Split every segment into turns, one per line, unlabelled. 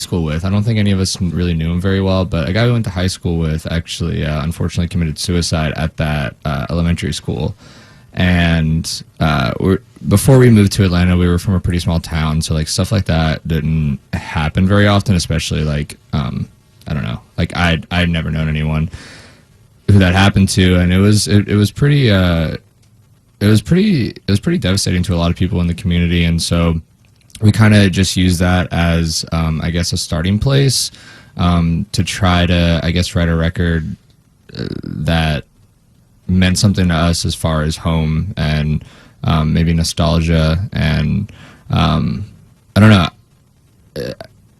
school with. I don't think any of us really knew him very well, but a guy we went to high school with actually, unfortunately, committed suicide at that elementary school. And before we moved to Atlanta, we were from a pretty small town, so like stuff like that didn't happen very often. Especially like I don't know, like I'd never known anyone who that happened to, and it was pretty devastating to a lot of people in the community, and so we kind of just used that as I guess a starting place to try to, I guess, write a record that meant something to us as far as home and maybe nostalgia, and I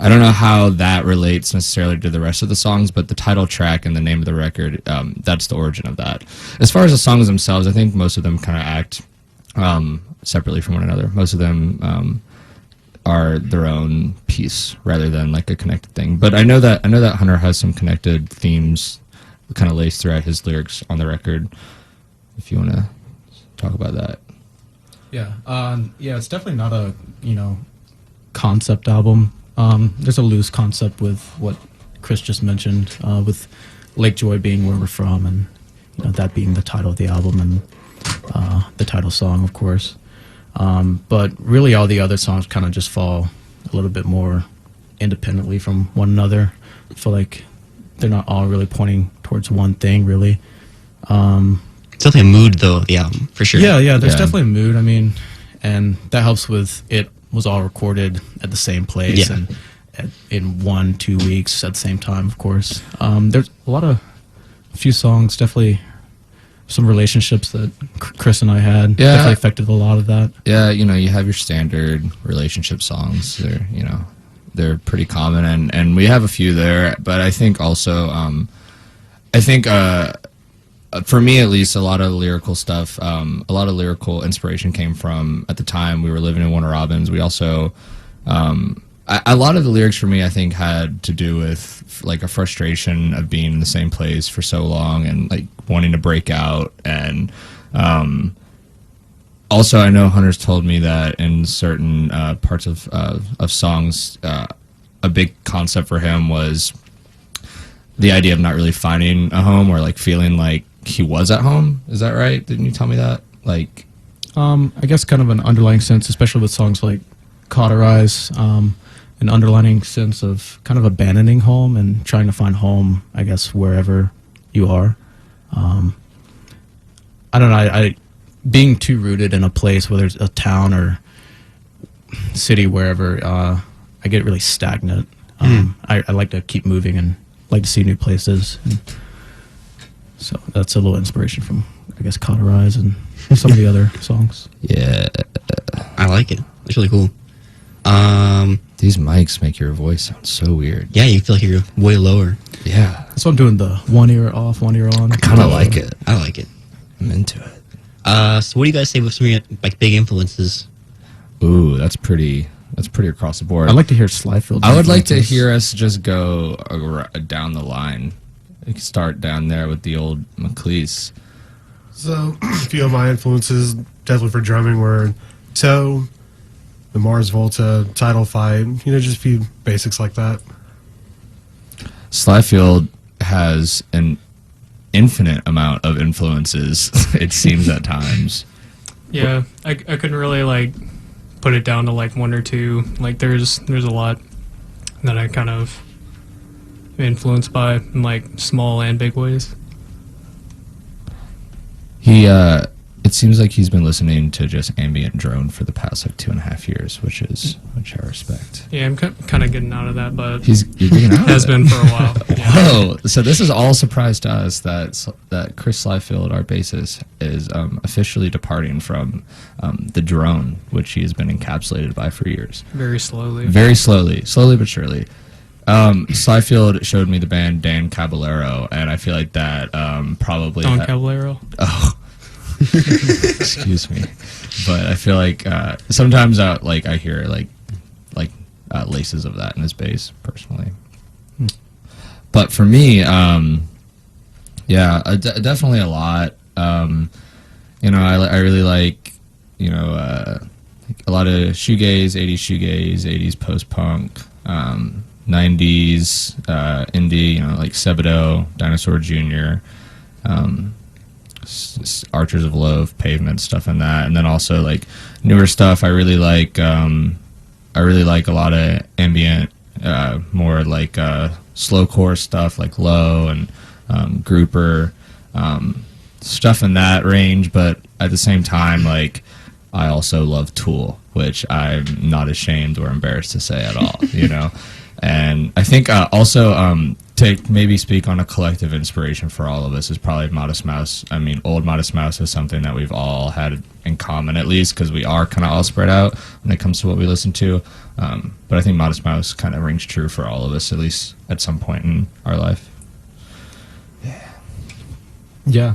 don't know how that relates necessarily to the rest of the songs, but the title track and the name of the record, that's the origin of that. As far as the songs themselves, I think most of them kind of act separately from one another. Most of them are their own piece rather than like a connected thing. But I know that Hunter has some connected themes kind of laced throughout his lyrics on the record. If you want to talk about that.
Yeah, it's definitely not a concept album. There's a loose concept with what Chris just mentioned, with Lake Joy being where we're from, and that being the title of the album and the title song, of course. But really, all the other songs kind of just fall a little bit more independently from one another. I feel like they're not all really pointing towards one thing, really.
It's definitely a mood, though, the album, for sure.
Yeah, there's definitely a mood. I mean, and that helps with it was all recorded at the same place and in 1-2 weeks at the same time, of course. There's a few songs, definitely some relationships that Chris and I had definitely affected a lot of that. Yeah,
you have your standard relationship songs. They're pretty common, and we have a few there. But I think also, for me at least, a lot of lyrical stuff, a lot of lyrical inspiration came from, at the time we were living in Warner Robins. We also, a lot of the lyrics for me, I think, had to do with like a frustration of being in the same place for so long and like wanting to break out. And also, I know Hunter's told me that in certain parts of songs, a big concept for him was the idea of not really finding a home, or like feeling like he was at home. Is that right? Didn't you tell me that? Like,
I guess kind of an underlying sense, especially with songs like Cauterize, an underlying sense of kind of abandoning home and trying to find home, I guess, wherever you are. I don't know, I being too rooted in a place, whether it's a town or city, wherever, I get really stagnant. I like to keep moving and like to see new places. And so that's a little inspiration from, I guess, Cauterize and some of the other songs.
Yeah.
I like it. It's really cool.
These mics make your voice sound so weird.
Yeah, you feel like you're way lower.
Yeah.
That's why I'm doing the one ear off, one ear on.
I kind of like it.
I like it.
I'm into it.
So what do you guys say with some of your like big influences?
Ooh, that's pretty across the board.
I'd like to hear Slyfield.
I would like to hear us just go down the line. We can start down there with the old McLeese.
So, a few of my influences, definitely for drumming, were Toe, the Mars Volta, Title Fight, just a few basics like that.
Slyfield has an infinite amount of influences, it seems at times.
Yeah, I couldn't really like put it down to like one or two. Like there's a lot that I kind of influenced by in like small and big ways.
It seems like he's been listening to just ambient drone for the past like 2.5 years, which I respect.
Yeah, I'm kind of getting out of that, but
you're getting out
has
of it.
been for a while. Yeah.
Whoa! So this is all a surprise to us that Chris Slyfield, our bassist, is officially departing from the drone, which he has been encapsulated by for years.
Very slowly
but surely. Slyfield showed me the band Dan Caballero, and I feel like that probably
Don Caballero.
Oh. Excuse me, but I feel like sometimes I hear like laces of that in his bass personally. But for me, definitely a lot. I really like a lot of shoegaze, 80s post punk, '90s indie, you know, like Sebadoh, Dinosaur Jr., Archers of Loaf, Pavement, stuff in that, and then also like newer stuff. I really like a lot of ambient, more like slowcore stuff like Low and Grouper, stuff in that range. But at the same time, like I also love Tool, which I'm not ashamed or embarrassed to say at all, you know. And I think also to maybe speak on a collective inspiration for all of us is probably Modest Mouse. I mean, old Modest Mouse is something that we've all had in common, at least, because we are kind of all spread out when it comes to what we listen to. But I think Modest Mouse kind of rings true for all of us, at least at some point in our life.
Yeah,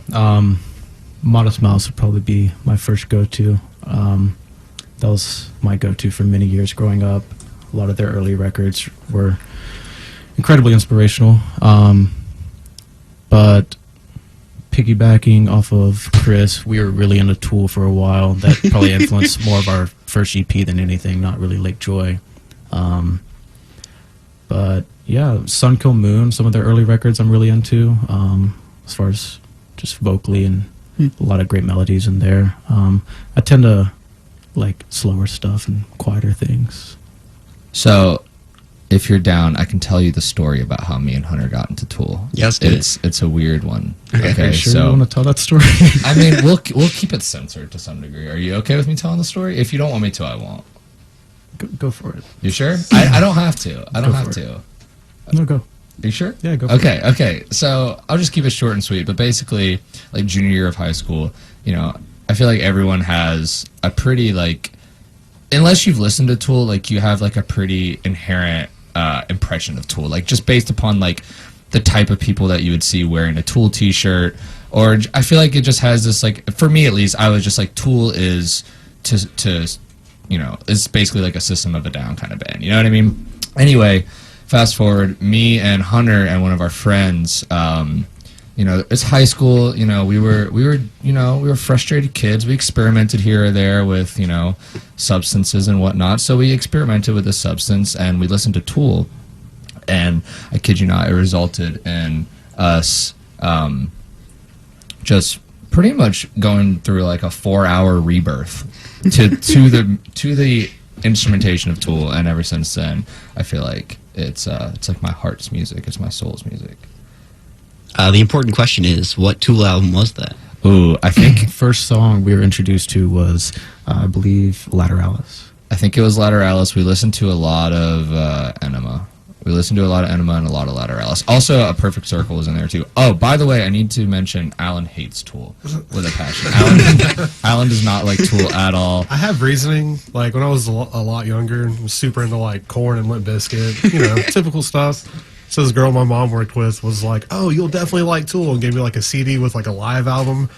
Modest Mouse would probably be my first go-to. That was my go-to for many years growing up. A lot of their early records were incredibly inspirational. But piggybacking off of Chris, we were really into Tool for a while. That probably influenced more of our first EP than anything, not really Lake Joy. But yeah, Sun Kill Moon, some of their early records I'm really into, as far as just vocally, and a lot of great melodies in there. I tend to like slower stuff and quieter things.
So, if you're down, I can tell you the story about how me and Hunter got into Tool.
Yes,
it's a weird one.
Are you sure
so
you want to tell that story?
I mean, we'll keep it censored to some degree. Are you okay with me telling the story? If you don't want me to, I won't.
Go for it.
You sure? I don't have to. I don't
Go
have
for
to.
No, go.
Are you sure?
Yeah, go for it.
Okay. So I'll just keep it short and sweet. But basically, like junior year of high school, you know, I feel like everyone has a pretty like, unless you've listened to Tool, like you have like a pretty inherent impression of Tool, like just based upon like the type of people that you would see wearing a Tool T-shirt, or I feel like it just has this like, for me at least, I was just like Tool is to you know, it's basically like a System of a Down kind of band. You know what I mean? Anyway. Fast forward, me and Hunter and one of our friends, you know, it's high school. You know, we were frustrated kids. We experimented here or there with, you know, substances and whatnot. So we experimented with this substance and we listened to Tool, and I kid you not, it resulted in us just pretty much going through like a 4-hour rebirth to the instrumentation of Tool, and ever since then, I feel like it's like my heart's music. It's my soul's music.
The important question is, what Tool album was that?
Ooh, I think
First song we were introduced to was, I believe, Lateralis.
it was Lateralis. We listened to a lot of Enema. We listened to a lot of Enema and a lot of Lateralis. Also, A Perfect Circle was in there too. Oh, by the way, I need to mention Alan hates Tool with a passion. Alan does not like Tool at all.
I have reasoning. Like when I was a lot younger, and was super into like Korn and Limp Bizkit, you know, typical stuff. So this girl my mom worked with was like, "Oh, you'll definitely like Tool," and gave me like a CD with like a live album.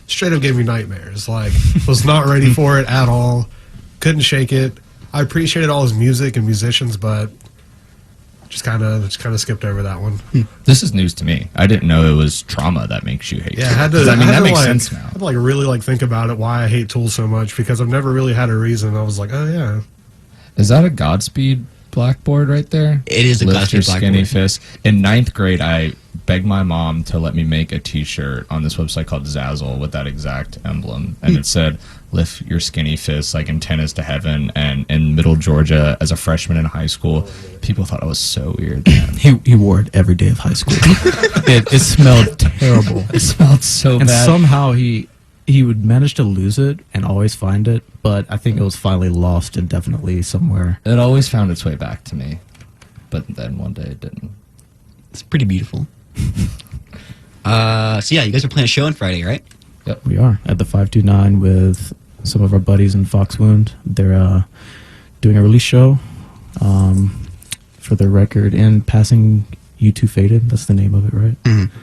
Straight up gave me nightmares. Like was not ready for it at all. Couldn't shake it. I appreciated all his music and musicians, but just kind of skipped over that one.
This is news to me. I didn't know it was trauma that makes you hate
Yeah,
Tool.
I had to.
'Cause, I mean,
I had
that
to,
makes
like,
sense
I
now.
had to like really like think about it, why I hate Tool so much, because I've never really had a reason. I was like, oh yeah.
Is that a Godspeed blackboard right there?
It is a
Lift
Godspeed
your skinny
blackboard.
fist. In 9th grade, I begged my mom to let me make a T-shirt on this website called Zazzle with that exact emblem, and it said "Lift your skinny fist" like antennas to heaven. And in Middle Georgia, as a freshman in high school, people thought I was so weird. Man.
He wore it every day of high school. it smelled terrible.
It smelled so
And
bad.
somehow he would manage to lose it and always find it, but I think it was finally lost indefinitely somewhere.
It always found its way back to me, but then one day it didn't.
It's pretty beautiful. So yeah, you guys are playing a show on Friday, right?
We are at the 529 with some of our buddies in Foxwound. They're doing a release show for their record In Passing You Two Faded. That's the name of it, right?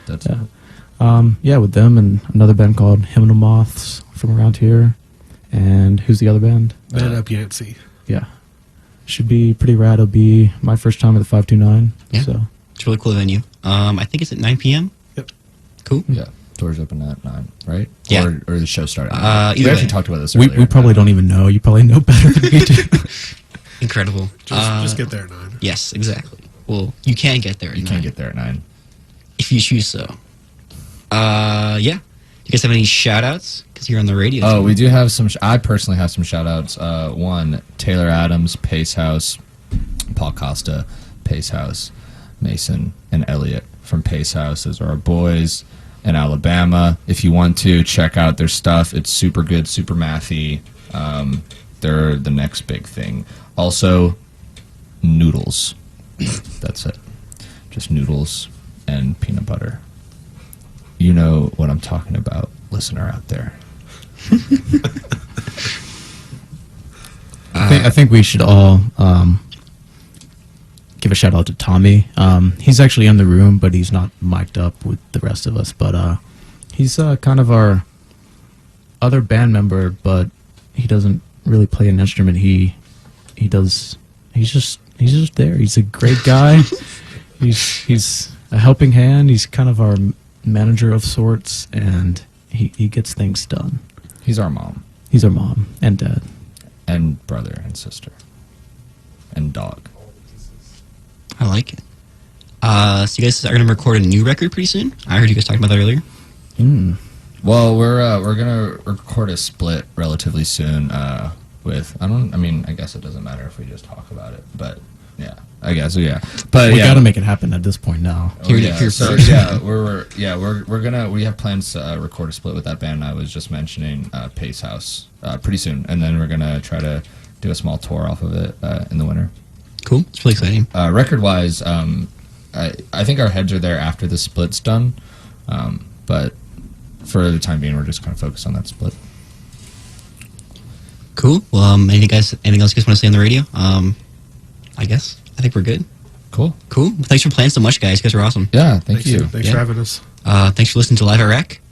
That's
Yeah, with them and another band called Hymnal Moths from around here. And who's the other band?
Man up Yancey.
Yeah. Should be pretty rad. It'll be my first time at the 529.
Yeah.
So
It's a really cool venue. I think it's at 9 p.m.
Yep.
Cool.
yeah. Doors open at 9, right?
Yeah.
Or the show started. At 9.
Either
We actually
way.
talked about this
we
earlier.
probably don't even know. You probably know better than we do.
Incredible.
Just get there at 9.
Yes, exactly. Well, you can get there.
You can get there at 9.
if you choose so. Yeah. Do you guys have any shout outs? Because you're on the radio.
Oh,
too.
we do have some. I personally have some shout outs. One, Taylor Adams, Pace House, Paul Costa, Pace House, Mason, and Elliot from Pace House. Those are our boys in Alabama. If you want to check out their stuff, it's super good, super mathy. They're the next big thing. Also, noodles. That's it. Just noodles and peanut butter. You know what I'm talking about, listener out there.
I think we should all give a shout out to Tommy. He's actually in the room, but he's not mic'd up with the rest of us. But he's kind of our other band member, but he doesn't really play an instrument. He does. He's just there. He's a great guy. he's a helping hand. He's kind of our manager of sorts, and he gets things done.
He's our mom.
He's our mom and dad.
And brother and sister. And dog.
I like it. So you guys are going to record a new record pretty soon? I heard you guys talking about that earlier.
Well, we're gonna record a split relatively soon. I guess it doesn't matter if we just talk about it, but yeah, I guess yeah. But
We
yeah,
got to make it happen at this point now.
Oh, yeah.
Here
So
first.
we have plans to record a split with that band I was just mentioning, Pace House, pretty soon, and then we're gonna try to do a small tour off of it in the winter.
Cool. It's really exciting.
Record wise, I think our heads are there after the split's done, but for the time being, we're just kind of focused on that split.
Cool. Well, anything else you guys want to say on the radio? I think we're good.
Cool.
Cool. Well, thanks for playing so much, guys. You guys are awesome.
Yeah. Thank you.
Thanks
Yeah.
for having us.
Thanks for listening to Live at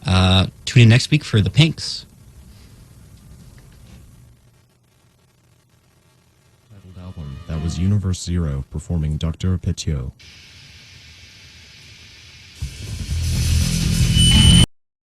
WREK. Tune in next week for the Pinks.
Titled album, that was Universe Zero performing Dr. Petio.